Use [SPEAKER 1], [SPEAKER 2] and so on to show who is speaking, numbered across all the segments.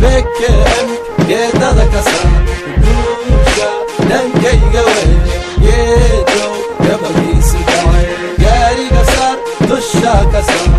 [SPEAKER 1] بكم geedada ka saar guusha dhankayga wey geedo gabalkiisa dhacay gaariga saar dusha ka saar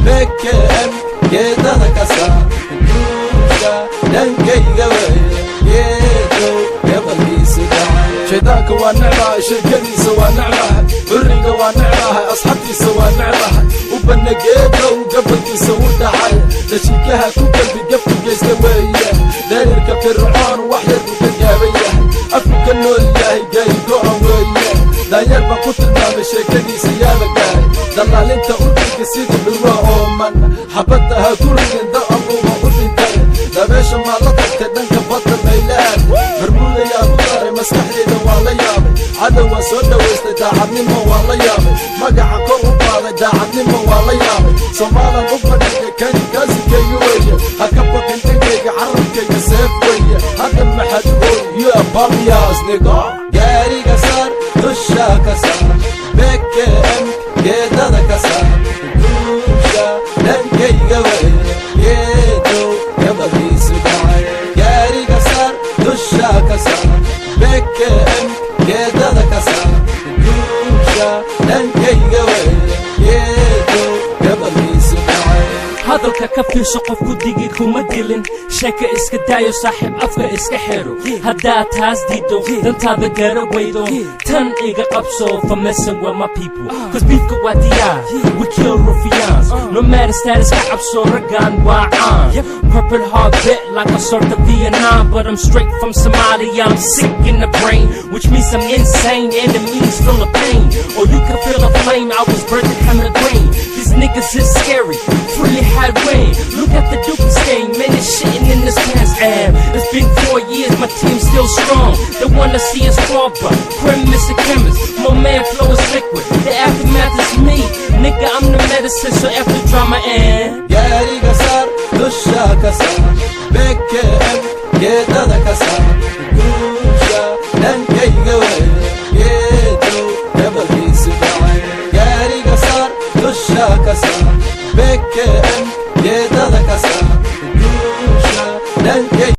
[SPEAKER 1] bkm geedada ka saar guusha dhankayga wey geedo gabalkiisa dhacay shaydaanka waa necbahay sheekadiisa waa necbahay buriga waa necbahay asxaabtiisa waa necbahay u banna geedow gabalkiisa u dhacay dashiikaha ku galbi gafku geysta weeye دايرك فرعون وحيد وكجابيه أفك النولياه جاي قوم وياه داير بقوت النام شكلي سيالة جاي دلال انت قلتك سيد بالرؤوم من حبتها كل ده أبو وقلت تاني لا باش ما لطك تدنك بطل ميلان برمولة يا بطاري مستحيل والله يامي عدوى سودة واستداعبني ما والله يامي مقع قوم بالي داعبني ما والله يامي صمالا أبنك كان كازي كيوية هكبك انتك عربك سيفوية هذا محدود يا بامياز نيجا جاري كسر دشا كسر بكم geedada ka saar guusha dhankayga wey geedo gabalkiisa dhacay gaariga saar dusha ka saar bkm geedada ka saar guusha dhankayga wey geedo gabalkiisa dhacay
[SPEAKER 2] hadalka ka fiirso qof ku digi kuma dilin sheeka iska daayo saaxiib afka iska xiro haddaa taas diido dantaada gara weydo tan iga qabso for messing with my people cause beefka waa diyaar we kill ruffians no matter status ka cabso ragaan waa caan purple heart bit like a sort of Vietnam but I'm straight from Somalia I'm sick in the brain which means I'm insane enemies full of pain or you can feel the flame I was burnt to come to green these niggas is scary fully had rain. Look at the Duke stain, man, it's shitting in this man's ab. It's been 4 years, my team's still strong. They wanna see us fall, but premise a chemist. My man flow is liquid, the aftermath is me. Nigga, I'm the medicine, so after drama and
[SPEAKER 1] Gary Gasar, Dusha Kasar, Beke, Gedada Kasar.